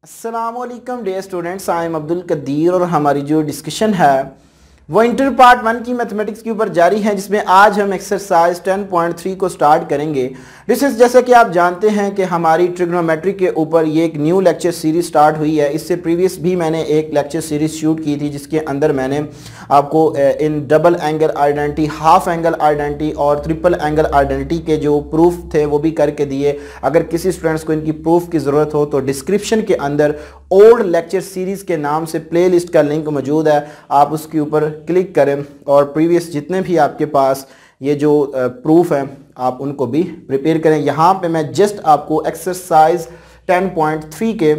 अस्सलामुअलैकुम dear students, I am Abdul Qadir और हमारी जो डिस्कशन है वो इंटर पार्ट 1 की मैथमेटिक्स के ऊपर जारी है, जिसमें आज हम एक्सरसाइज 10.3 को स्टार्ट करेंगे। डिस्टेंस जैसा कि आप जानते हैं कि हमारी ट्रिग्नोमेट्री के ऊपर ये एक न्यू लेक्चर सीरीज स्टार्ट हुई है। इससे प्रीवियस भी मैंने एक लेक्चर सीरीज शूट की थी जिसके अंदर मैंने आपको in double angle identity, half angle identity और ट्रिपल एंगल आइडेंटिटी के जो प्रूफ थे वो भी करके दिए। अगर किसी स्टूडेंट्स को इनकी प्रूफ की ज़रूरत हो तो डिस्क्रिप्शन के अंदर ओल्ड लेक्चर सीरीज़ के नाम से प्लेलिस्ट का लिंक मौजूद है, आप उसके ऊपर क्लिक करें और प्रीवियस जितने भी आपके पास ये जो प्रूफ है आप उनको भी प्रिपेयर करें। यहाँ पे मैं जस्ट आपको एक्सरसाइज 10.3 के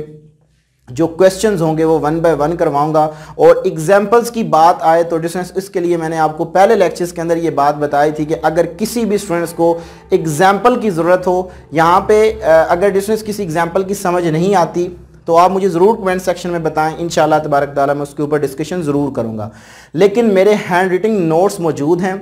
जो क्वेश्चंस होंगे वो 1 बाय 1 करवाऊंगा। और एग्जांपल्स की बात आए तो डिस्टेंस इसके लिए मैंने आपको पहले लेक्चर्स के अंदर ये बात बताई थी कि अगर किसी भी स्टूडेंट्स को एग्जाम्पल की ज़रूरत हो, यहाँ पे अगर डिस्टेंस किसी एग्जाम्पल की समझ नहीं आती तो आप मुझे ज़रूर कमेंट सेक्शन में बताएं, इंशाल्लाह तबारक ताला मैं उसके ऊपर डिस्कशन ज़रूर करूँगा। लेकिन मेरे हैंड रिटिंग नोट्स मौजूद हैं,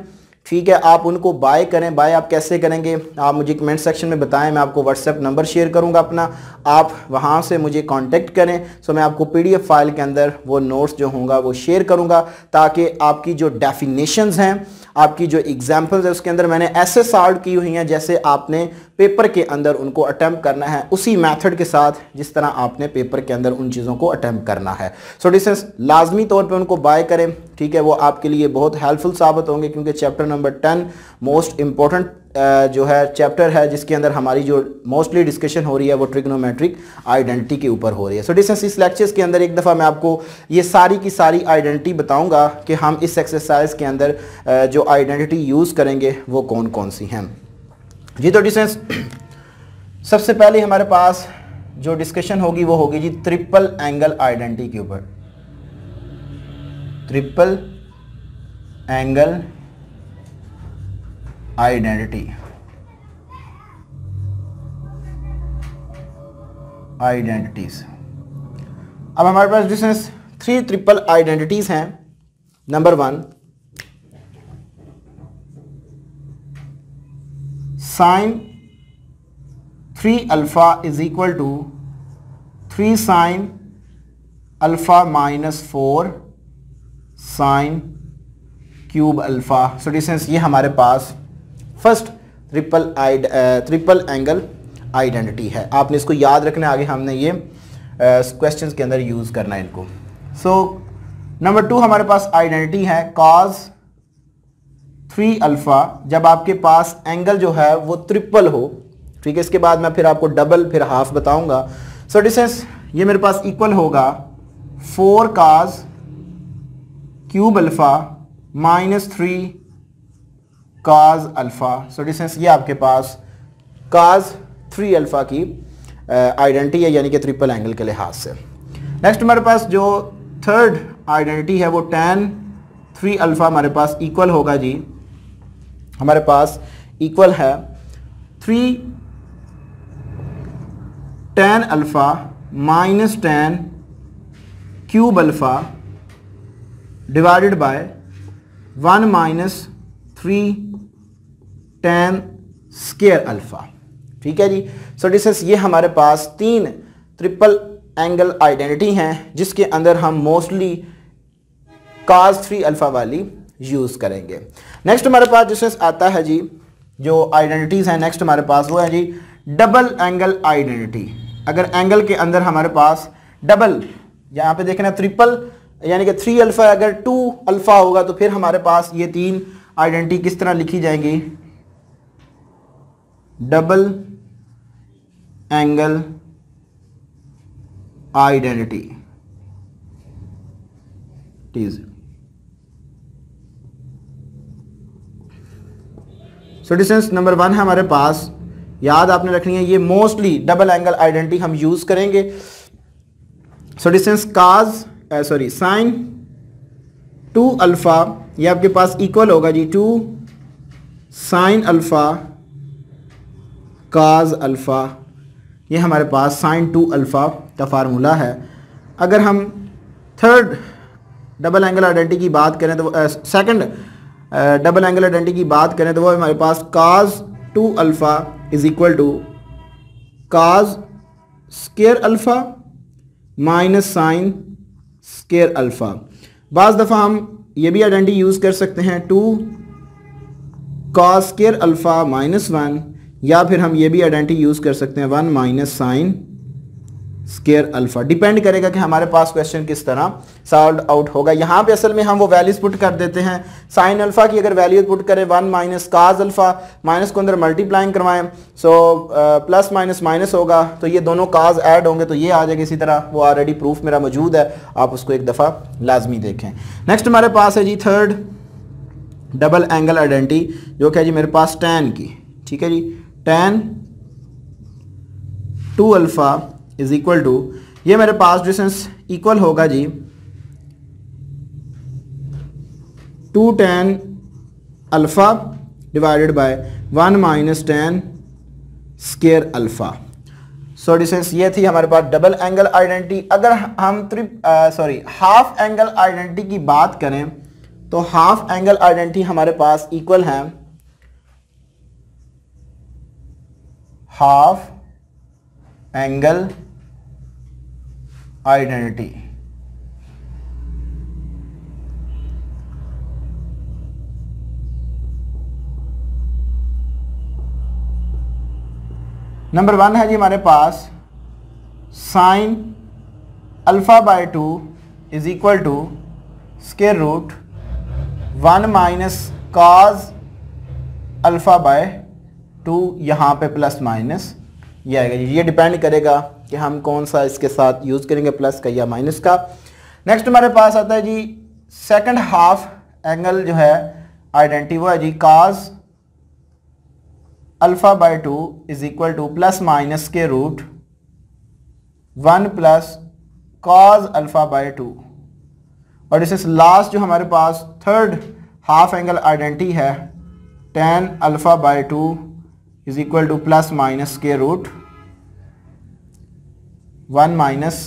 ठीक है, आप उनको बाय करें। बाय आप कैसे करेंगे आप मुझे कमेंट सेक्शन में बताएं, मैं आपको व्हाट्सएप नंबर शेयर करूंगा अपना, आप वहां से मुझे कांटेक्ट करें। सो मैं आपको पीडीएफ फाइल के अंदर वो नोट्स जो होंगे वो शेयर करूंगा ताकि आपकी जो डेफिनेशंस हैं, आपकी जो एग्जांपल्स है उसके अंदर मैंने ऐसे सॉल्व की हुई हैं जैसे आपने पेपर के अंदर उनको अटेम्प्ट करना है, उसी मेथड के साथ जिस तरह आपने पेपर के अंदर उन चीज़ों को अटेम्प्ट करना है। सो डिस्टेंस लाजमी तौर पे उनको बाय करें, ठीक है, वो आपके लिए बहुत हेल्पफुल साबित होंगे क्योंकि चैप्टर नंबर 10 मोस्ट इंपॉर्टेंट जो है चैप्टर है जिसके अंदर हमारी जो मोस्टली डिस्कशन हो रही है वो ट्रिग्नोमेट्रिक आइडेंटिटी के ऊपर हो रही है। सो डिस्टेंस इस लेक्चर्स के अंदर एक दफ़ा मैं आपको ये सारी की सारी आइडेंटिटी बताऊंगा कि हम इस एक्सरसाइज के अंदर जो आइडेंटिटी यूज़ करेंगे वो कौन कौन सी हैं जी। तो डिस्टेंस सबसे पहले हमारे पास जो डिस्कशन होगी वो होगी जी ट्रिपल एंगल आइडेंटिटी के ऊपर। ट्रिपल एंगल आइडेंटिटीज अब हमारे पास डिस्टेंस 3 ट्रिपल आइडेंटिटीज हैं। Number 1, sine 3 alpha is equal to 3 sine alpha minus 4 sine cube alpha. So distance ये हमारे पास फर्स्ट ट्रिपल एंगल आइडेंटिटी है। आपने इसको याद रखना है, आगे हमने ये क्वेश्चंस के अंदर यूज़ करना है इनको। सो नंबर 2 हमारे पास आइडेंटिटी है कॉस 3 अल्फा जब आपके पास एंगल जो है वो ट्रिपल हो, ठीक है। इसके बाद मैं फिर आपको डबल फिर हाफ बताऊंगा। सो डिस्टेंस ये मेरे पास इक्वल होगा 4 कॉस क्यूब अल्फा माइनस 3 काज अल्फ़ा। सो डिस्टेंस ये आपके पास काज 3 अल्फ़ा की आइडेंटिटी है, यानी कि ट्रिपल एंगल के लिहाज से। नेक्स्ट हमारे पास जो थर्ड आइडेंटिटी है वो tan 3 अल्फ़ा हमारे पास इक्वल होगा जी, हमारे पास इक्वल है 3 tan alpha minus tan cube alpha divided by 1 minus 3 tan square alpha, ठीक है जी। सो डिस्टेंस ये हमारे पास 3 ट्रिपल एंगल आइडेंटिटी हैं जिसके अंदर हम मोस्टली cos 3 अल्फ़ा वाली यूज़ करेंगे। नेक्स्ट हमारे पास डिस्टेंस आता है जी, जो आइडेंटिटीज़ हैं नेक्स्ट हमारे पास वो है जी डबल एंगल आइडेंटिटी। अगर एंगल के अंदर हमारे पास डबल, यहाँ पे देखना ट्रिपल यानी कि 3 अल्फ़ा, अगर 2 अल्फ़ा होगा तो फिर हमारे पास ये 3 आइडेंटिटी किस तरह लिखी जाएंगी, double angle identity. So distance number 1 है हमारे पास, याद आपने रखनी है, ये मोस्टली डबल एंगल आइडेंटिटी हम यूज करेंगे। सो डिस्टेंस साइन 2 अल्फ़ा ये आपके पास इक्वल होगा जी 2 साइन अल्फ़ा काज अल्फ़ा। ये हमारे पास साइन 2 अल्फ़ा का फार्मूला है। अगर हम थर्ड डबल एंगल आइडेंटिटी की बात करें तो सेकंड डबल एंगल आइडेंटिटी की बात करें तो वो हमारे पास cos 2 alpha is equal to cos square alpha minus sine square alpha. बाज़ दफ़ा हम ये भी आइडेंटिटी यूज़ कर सकते हैं 2 कॉस स्केयर अल्फ़ा माइनस 1, या फिर हम ये भी आइडेंटिटी यूज़ कर सकते हैं 1 minus sine square alpha. Depend करेगा कि हमारे पास क्वेश्चन किस तरह सॉल्व आउट होगा। यहाँ पे असल में हम वो वैल्यूज पुट कर देते हैं। साइन अल्फ़ा की अगर वैल्यू पुट करें 1 माइनस काज अल्फ़ा, माइनस को अंदर मल्टीप्लाइंग करवाएं, सो प्लस माइनस माइनस होगा तो ये दोनों काज ऐड होंगे तो ये आ जाएगा इसी तरह। वो ऑलरेडी प्रूफ मेरा मौजूद है, आप उसको एक दफ़ा लाजमी देखें। नेक्स्ट हमारे पास है जी थर्ड डबल एंगल आइडेंटिटी, जो कि है जी मेरे पास tan की। ठीक है जी, tan 2 alpha is equal to, ये मेरे पास डिस्टेंस इक्वल होगा जी 2 tan alpha divided by 1 minus tan square alpha. So distance ये थी हमारे पास डबल एंगल आइडेंटिटी। अगर हम हाफ एंगल आइडेंटिटी की बात करें तो हाफ एंगल आइडेंटिटी हमारे पास इक्वल है हाफ एंगल आइडेंटिटी। नंबर 1 है जी हमारे पास sine alpha by 2 is equal to square root 1 minus cos alpha by 2, यहाँ पे प्लस माइनस ये आएगा जी। ये डिपेंड करेगा कि हम कौन सा इसके साथ यूज़ करेंगे, प्लस का या माइनस का। नेक्स्ट हमारे पास आता है जी सेकंड हाफ एंगल जो है आइडेंटिटी, वो है जी cos alpha by 2 is equal to plus minus के root 1 plus cos alpha by 2। और इसे लास्ट जो हमारे पास थर्ड हाफ एंगल आइडेंटिटी है tan alpha by 2 is equal to plus minus के root 1 minus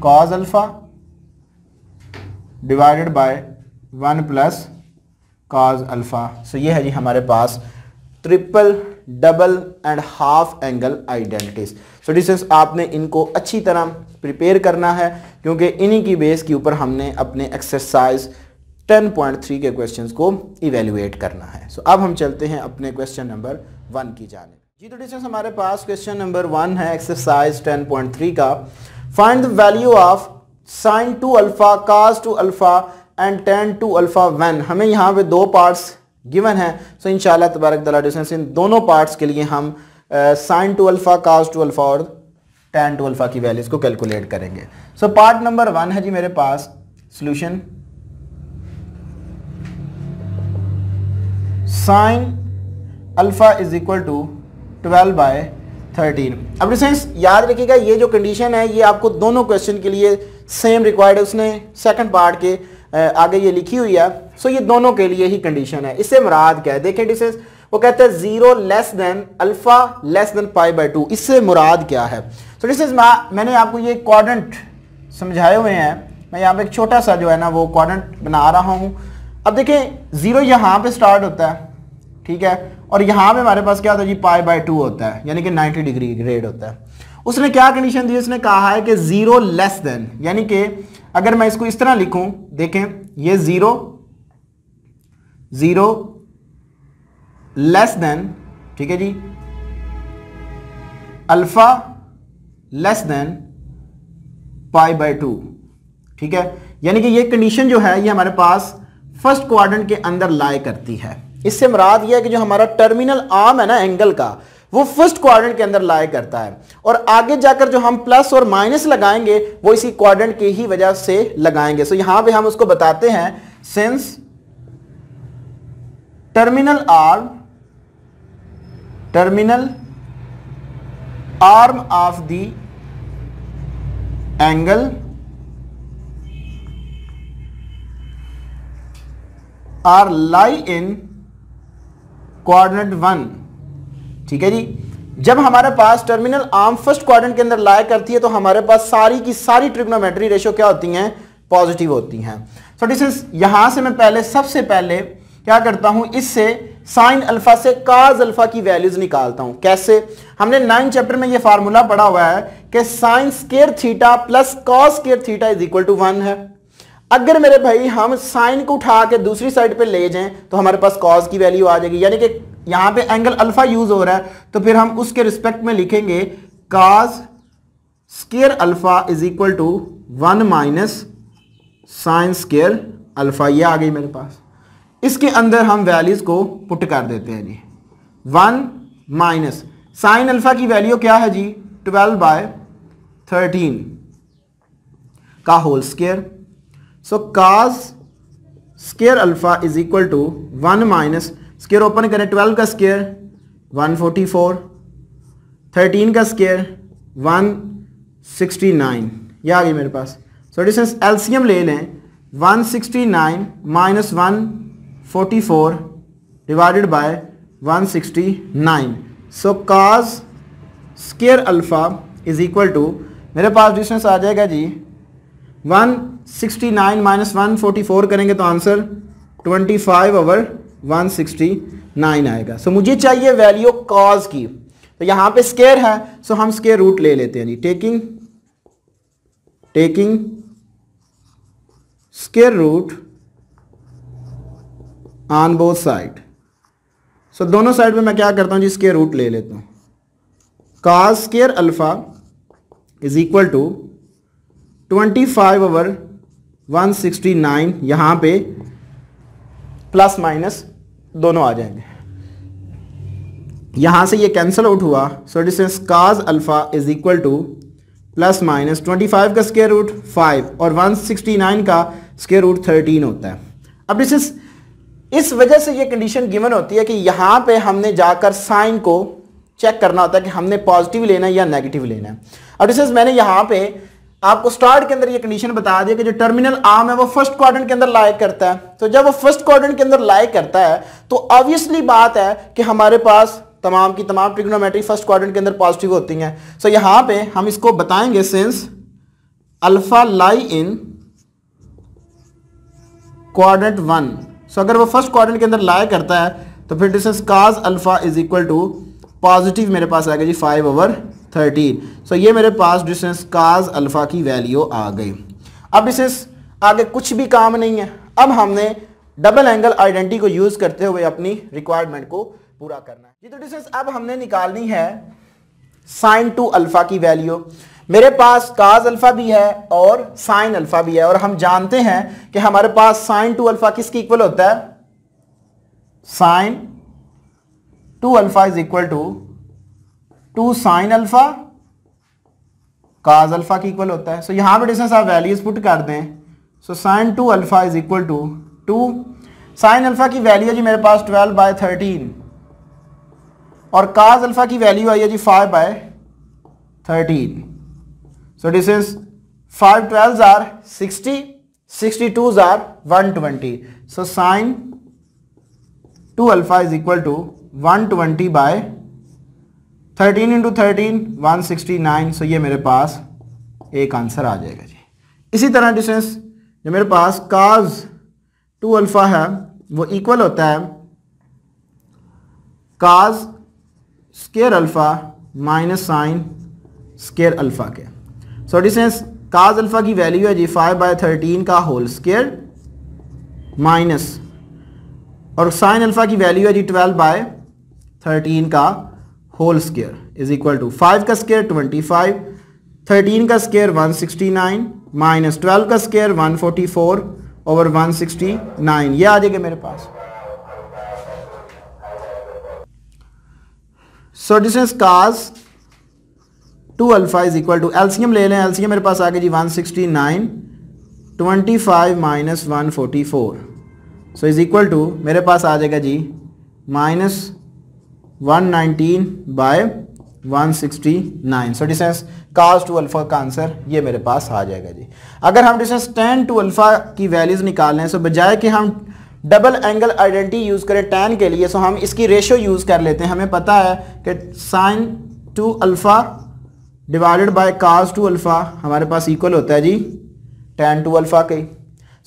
cos alpha divided by 1 plus cos alpha. So ये है जी हमारे पास triple, double and half angle identities. So distance आपने इनको अच्छी तरह प्रिपेयर करना है, क्योंकि इन्हीं की बेस के ऊपर हमने अपने एक्सरसाइज 10.3 के क्वेश्चंस को इवेल्युएट करना है। सो अब हम चलते हैं अपने क्वेश्चन नंबर 1 की जानिब। जी तो डिस्टेंस हमारे पास क्वेश्चन नंबर 1 है एक्सरसाइज 10.3 का। Find the value of sine 2 alpha, cos 2 alpha and tan 2 alpha when. हमें यहाँ पे दो पार्ट्स गिवन है। सो इंशाल्लाह तबारक तआला डिस्टेंस इन दोनों पार्ट्स के लिए हम साइन 2 अल्फ़ा, cos 2 अल्फ़ा और tan 2 अल्फ़ा की वैल्यूज़ को कैलकुलेट करेंगे। सो पार्ट नंबर 1 है जी मेरे पास solution. Sine alpha is equal to 12 by 13। अब डिस्टेंस याद रखिएगा, ये जो कंडीशन है ये आपको दोनों क्वेश्चन के लिए सेम रिक्वायर्ड है। उसने सेकंड पार्ट के आगे ये लिखी हुई है। सो ये दोनों के लिए ही कंडीशन है। इससे मुराद क्या है, देखें डिस्टेंस वो कहते हैं 0 less than alpha less than pi by 2। इससे मुराद क्या है? सो डिस्टेंस मैंने आपको ये क्वाड्रेंट समझाए हुए हैं। मैं यहाँ पे एक छोटा सा जो है ना वो क्वाड्रेंट बना रहा हूँ। अब देखें 0 यहाँ पे स्टार्ट होता है, ठीक है, और यहाँ पे हमारे पास क्या होता है जी पाई बाय 2 होता है, यानी कि 90 डिग्री ग्रेड होता है। उसने क्या कंडीशन दी, उसने कहा है कि 0 लेस देन, यानी कि अगर मैं इसको इस तरह लिखूं, देखें ये 0 लेस देन, ठीक है जी, alpha less than pi by 2, ठीक है, यानी कि ये कंडीशन जो है ये हमारे पास फर्स्ट क्वाड्रेंट के अंदर लाई करती है। इससे मुराद ये है कि जो हमारा टर्मिनल आर्म है ना एंगल का, वो फर्स्ट क्वाड्रेंट के अंदर लाई करता है, और आगे जाकर जो हम प्लस और माइनस लगाएंगे वो इसी क्वाड्रेंट की ही वजह से लगाएंगे। सो यहां पे हम उसको बताते हैं since terminal arm of the angle are lie in quadrant 1, ठीक है जी। जब हमारे पास टर्मिनल आर्म फर्स्ट क्वाड्रेंट के अंदर लाई करती है तो हमारे पास सारी की सारी ट्रिग्नोमेट्री रेशियो क्या होती हैं, पॉजिटिव होती हैं। सो डिस्टेंस यहां से मैं सबसे पहले क्या करता हूं, इससे साइन अल्फा से काज अल्फा की वैल्यूज निकालता हूं। कैसे? हमने 9 चैप्टर में ये फार्मूला पढ़ा हुआ है कि sine square theta plus cos square theta is equal to 1 है। अगर मेरे भाई हम साइन को उठा के दूसरी साइड पे ले जाएं तो हमारे पास कॉस की वैल्यू आ जाएगी, यानी कि यहां पे एंगल अल्फा यूज हो रहा है, तो फिर हम उसके रिस्पेक्ट में लिखेंगे cos square alpha is equal to 1 minus sine square alpha. ये आ गई मेरे पास। इसके अंदर हम वैल्यूज को पुट कर देते हैं जी। 1 माइनस साइन अल्फा की वैल्यू क्या है जी, 12/13 का whole square. So cos square alpha is equal to 1 minus, square open करें, 12 का स्क्वायर 144, 13 का स्क्वायर 169, ये आ गई मेरे पास। सो डिस्टेंस एलसीएम ले लें, 169 minus 144 divided by 169। So cos square alpha is equal to, मेरे पास डिस्टेंस आ जाएगा जी 169 माइनस 144 करेंगे तो आंसर 25/169 आएगा। सो मुझे चाहिए वैल्यू कॉस की, तो यहां पे स्क्वायर है, सो हम स्क्वायर रूट ले लेते हैं जी। Taking square root on both side. So दोनों साइड में मैं क्या करता हूं जी, स्क्वायर रूट ले लेता हूं। Cos square alpha is equal to 25/169, यहां पे प्लस माइनस दोनों आ जाएंगे, यहां से ये कैंसिल आउट हुआ। So distance cos alpha is equal to plus minus 25 का स्क्वायर रूट 5 और 169 का स्क्वायर रूट 13 होता है। अब डिस्टेंस, इस वजह से ये कंडीशन गिवन होती है कि यहां पे हमने जाकर साइन को चेक करना होता है कि हमने पॉजिटिव लेना है या नेगेटिव लेना है। अब डिस्टेंस मैंने यहां पे आपको स्टार्ट के अंदर ये कंडीशन बता दिया कि जो टर्मिनल आर्म है वो फर्स्ट क्वाड्रेंट के अंदर लाई करता है। तो जब वो फर्स्ट क्वाड्रेंट के अंदर लाई करता है तो ऑब्वियसली बात है कि हमारे पास तमाम की तमाम ट्रिग्नोमेट्री फर्स्ट क्वाड्रेंट के अंदर पॉजिटिव होती हैं। सो यहां पे हम इसको बताएंगे since alpha lie in quadrant 1। सो अगर वो फर्स्ट क्वाड्रेंट के अंदर लाई करता है तो फिर distance cos alpha is equal to positive मेरे पास आ गया जी 5/13। सो ये मेरे पास डिस्टेंस कॉस अल्फा की वैल्यू आ गई। अब डिस्टेंस आगे कुछ भी काम नहीं है, अब हमने डबल एंगल आइडेंटिटी को यूज करते हुए अपनी रिक्वायरमेंट को पूरा करना है जी। तो डिस्टेंस अब हमने निकालनी है साइन 2 अल्फा की वैल्यू। मेरे पास कॉस अल्फा भी है और साइन अल्फा भी है, और हम जानते हैं कि हमारे पास साइन 2 अल्फा किसके इक्वल होता है, sine 2 alpha is equal to 2 sine alpha cos alpha की इक्वल होता है। सो यहां पे डिस्टेंस आप वैल्यूज पुट कर दें। So sine 2 alpha is equal to 2 sine alpha की वैल्यू है जी मेरे पास 12/13 और कॉस अल्फा की वैल्यू आई है जी 5/13। So distance 5 12s are 60, 62s are 120। So sine 2 alpha is equal to 120/13 into 13 169। So ये मेरे पास एक आंसर आ जाएगा जी। इसी तरह डिस्टेंस जो मेरे पास कॉस 2 अल्फा है वो इक्वल होता है cos square alpha minus sine square alpha के। सो डिस्टेंस कॉस अल्फा की वैल्यू है जी 5/13 का होल स्क्वायर माइनस, और साइन अल्फा की वैल्यू है जी 12/13 का whole square is equal to 5 का स्क्वायर 25, 13 का स्क्वायर 169 माइनस 12 का स्क्वायर 144 ओवर 169। ये आ जाएगा मेरे पास। So distance cos 2 alpha is equal to, LCM ले लें, एलसीएम मेरे पास आ गया जी 169, 25 माइनस 144। सो इज इक्वल टू मेरे पास आ जाएगा जी -119/169। सो डिस्टेंस cos 2 अल्फा का आंसर ये मेरे पास आ जाएगा जी। अगर हम डिस्टेंस tan 2 अल्फा की वैल्यूज निकालने सो बजाय कि हम डबल एंगल आइडेंटिटी यूज करें tan के लिए, सो हम इसकी रेशियो यूज कर लेते हैं। हमें पता है कि sin 2 alpha divided by cos 2 alpha हमारे पास इक्वल होता है जी tan 2 अल्फा के।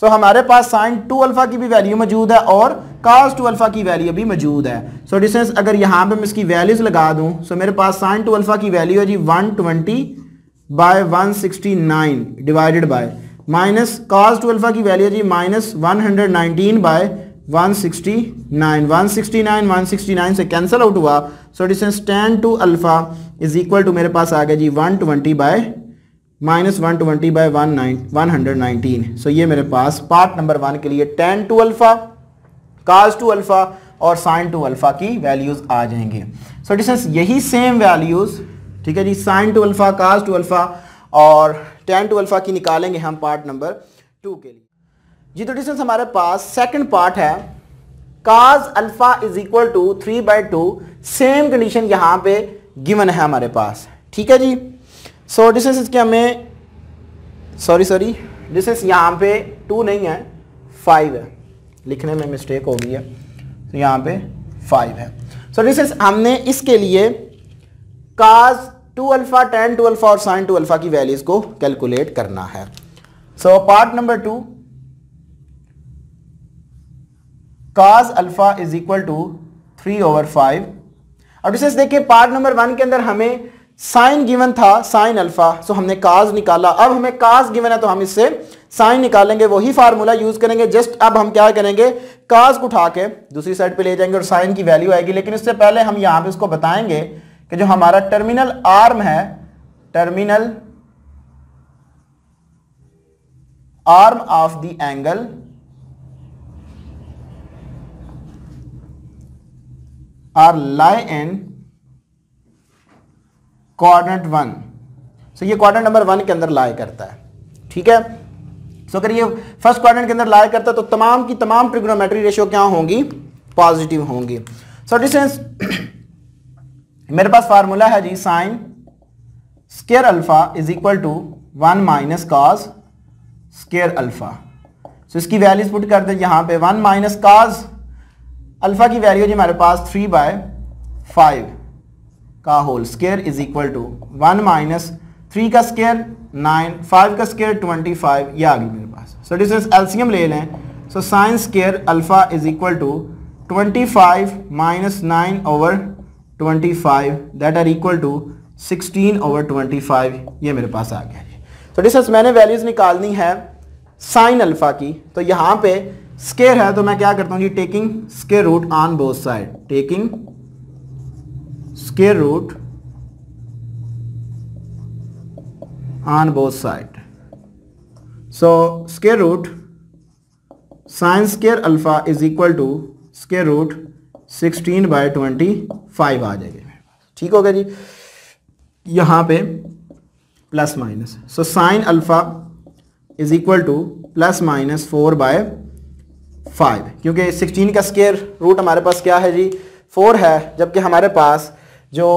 सो हमारे पास sin 2 अल्फा की भी वैल्यू मौजूद है और cos 2 अल्फा की वैल्यू भी मौजूद है। सो डिस्टेंस अगर यहाँ पे मैं इसकी वैल्यूज लगा दूं, सो मेरे पास sin 2 अल्फा की वैल्यू है जी 120/169 divided by minus cos 2 alpha की वैल्यू है जी -119/169 से कैंसिल आउट हुआ। So distance tan 2 alpha is equal to मेरे पास आ गया जी 120/-119/119। सो ये मेरे पास पार्ट नंबर 1 के लिए tan 2 अल्फा, cos 2 अल्फा और sin 2 अल्फा की वैल्यूज आ जाएंगे। सो डिस्टेंस यही सेम वैल्यूज, ठीक है जी, sin 2 अल्फा, cos 2 अल्फा और tan 2 अल्फा की निकालेंगे हम पार्ट नंबर 2 के लिए जी। तो डिस्टेंस हमारे पास सेकंड पार्ट है cos alpha is equal to 3/2। Same condition यहां पे गिवन है हमारे पास, ठीक है जी। सो डिस्टेंस इसके हमें सॉरी डिस्टेंस यहाँ पे 2 नहीं है 5 है, लिखने में मिस्टेक हो गई है, तो यहाँ पे 5 है। सो डिस्टेंस हमने इसके लिए cos 2 अल्फा, tan 2 अल्फा और sin 2 अल्फा की वैल्यूज को कैलकुलेट करना है। So part number 2 cos alpha is equal to 3/5। अब डिस्टेंस देखिए पार्ट नंबर 1 के अंदर हमें साइन गिवन था sin अल्फा, सो हमने cos निकाला। अब हमें cos गिवन है तो हम इससे sin निकालेंगे, वही फार्मूला यूज करेंगे। जस्ट अब हम क्या करेंगे, cos को उठा के दूसरी साइड पे ले जाएंगे और sin की वैल्यू आएगी। लेकिन इससे पहले हम यहां पे उसको बताएंगे कि जो हमारा टर्मिनल आर्म है, terminal arm of the angle are lie in quadrant 1। So ये क्वाड्रेंट नंबर 1 के अंदर लाई करता है, ठीक है। सो अगर ये फर्स्ट क्वाड्रेंट के अंदर लाई करता है तो तमाम की तमाम ट्रिग्नोमेट्री रेशियो क्या होंगी, पॉजिटिव होंगी। सो डिस्टेंस मेरे पास फार्मूला है जी sine square alpha is equal to 1 minus cos square alpha. So इसकी वैल्यूज पुट कर दें यहां पे 1 माइनस cos अल्फा की वैल्यू जी हमारे पास 3/5 का whole square is equal to 1 minus 3 का स्क्वायर 9, 5 का स्क्वायर 25, ये आ गई मेरे पास। सो डिस्टेंस एलसीएम ले लें। So sine square alpha is equal to 25 minus 9/25 that are equal to 16/25, ये मेरे पास आ गया जी। तो डिस्टेंस मैंने वैल्यूज निकालनी है साइन अल्फा की, तो यहां पे स्क्वायर है तो मैं क्या करता हूं जी, taking square root on both side, taking square root on both side. So square root sine square alpha is equal to square root 16/25 आ जाएगा, ठीक होगा जी। यहां पे plus minus, so sine alpha is equal to plus minus 4/5, क्योंकि 16 का square root हमारे पास क्या है जी 4 है, जबकि हमारे पास जो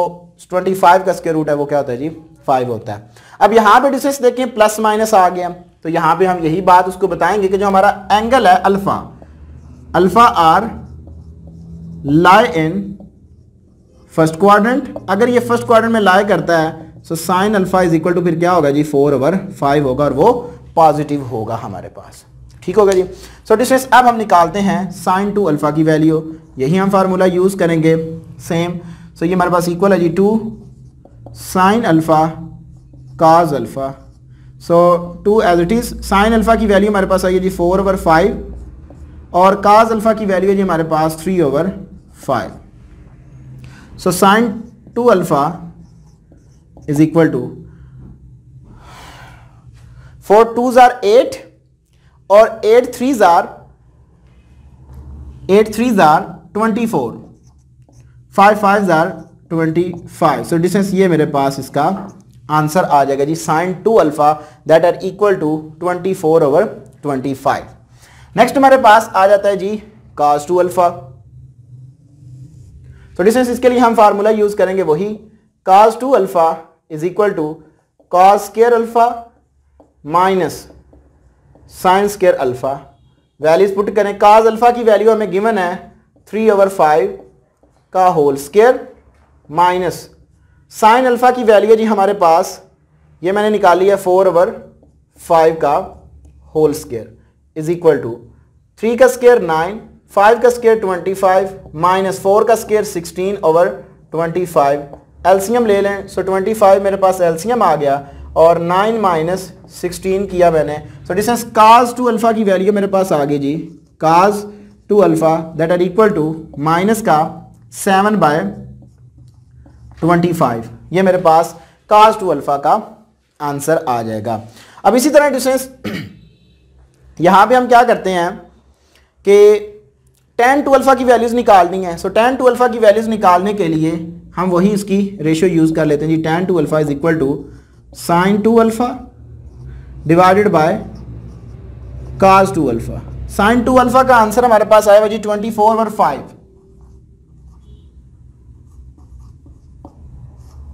25 का स्क्वायर रूट है वो क्या होता है जी 5 होता है। अब यहाँ पे डिस्टेंस देखें प्लस माइनस आ गया, तो यहाँ पे हम यही बात उसको बताएंगे कि जो हमारा एंगल है alpha, alpha are lie in first quadrant. अगर ये फर्स्ट क्वाड्रेंट में लाई करता है so sine alpha is equal to फिर क्या होगा जी 4/5 होगा और वो पॉजिटिव होगा हमारे पास, ठीक होगा जी। सो डिस्टेंस अब हम निकालते हैं साइन 2 अल्फा की वैल्यू, यही हम फार्मूला यूज करेंगे सेम। सो ये हमारे पास इक्वल है जी 2 sine alpha cos alpha. So 2 as it is, sine alpha की वैल्यू हमारे पास आई है जी 4/5 और cos अल्फा की वैल्यू है जी हमारे पास 3/5। So sine 2 alpha is equal to 4 2s are 8 और 8 3s are 24, 5 5s are 25। So distance ये मेरे पास इसका आंसर आ जाएगा जी sine 2 alpha that are equal to 24/25। Next हमारे पास आ जाता है जी cos 2 अल्फा। तो डिस्टेंस इसके लिए हम फार्मूला यूज करेंगे वही cos 2 alpha is equal to cos square alpha minus sine square alpha. Values put करें, cos अल्फा की वैल्यू हमें गिवन है 3/5 का whole square minus sine alpha की वैल्यू जी हमारे पास ये मैंने निकाली है 4/5 का whole square. Is equal to 3 का स्क्वायर 9, 5 का स्क्वायर 25 माइनस 4 का स्क्वायर 16 ओवर 25। एलसीएम ले लें, सो 25 मेरे पास एलसीएम आ गया और 9 माइनस 16 किया मैंने। सो डिस्टेंस cos 2 अल्फा की वैल्यू मेरे पास आ गई जी, cos 2 alpha that are equal to minus का 7/25। ये मेरे पास cos 2 अल्फा का आंसर आ जाएगा। अब इसी तरह डिस्टेंस यहां पे हम क्या करते हैं कि tan 2 अल्फा की वैल्यूज निकालनी है। सो tan 2 अल्फा की वैल्यूज निकालने के लिए हम वही इसकी रेशियो यूज कर लेते हैं जी। tan 2 alpha is equal to sin 2 alpha divided by cos 2 alpha. sin 2 alpha का आंसर हमारे पास आएगा जी 24/5।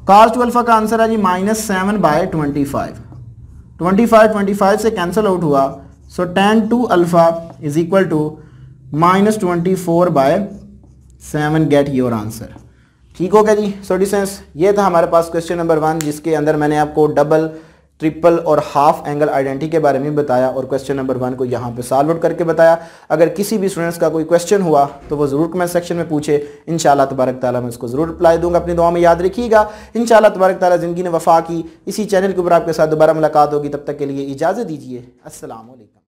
cos 2 अल्फा का आंसर है जी -7/25। 25 से कैंसिल आउट हुआ, so tan 2 alpha is equal to -24/7 get your answer. ठीक हो गया जी। सो डिस्टेंस ये था हमारे पास क्वेश्चन नंबर 1, जिसके अंदर मैंने आपको डबल, ट्रिपल और हाफ एंगल आइडेंटिटी के बारे में बताया और क्वेश्चन नंबर 1 को यहाँ पे सॉल्व आउट करके बताया। अगर किसी भी स्टूडेंट्स का कोई क्वेश्चन हुआ तो वो ज़रूर कमेंट सेक्शन में पूछे, इंशाल्लाह तबारक ताला मैं उसको ज़रूर रिप्लाई दूंगा। अपनी दुआ में याद रखिएगा, इंशाल्लाह तबारक ताला ज़िंदगी ने वफा की। इसी चैनल के ऊपर आपके साथ दोबारा मुलाकात होगी, तब तक के लिए इजाज़त दीजिए। अस्सलाम वालेकुम।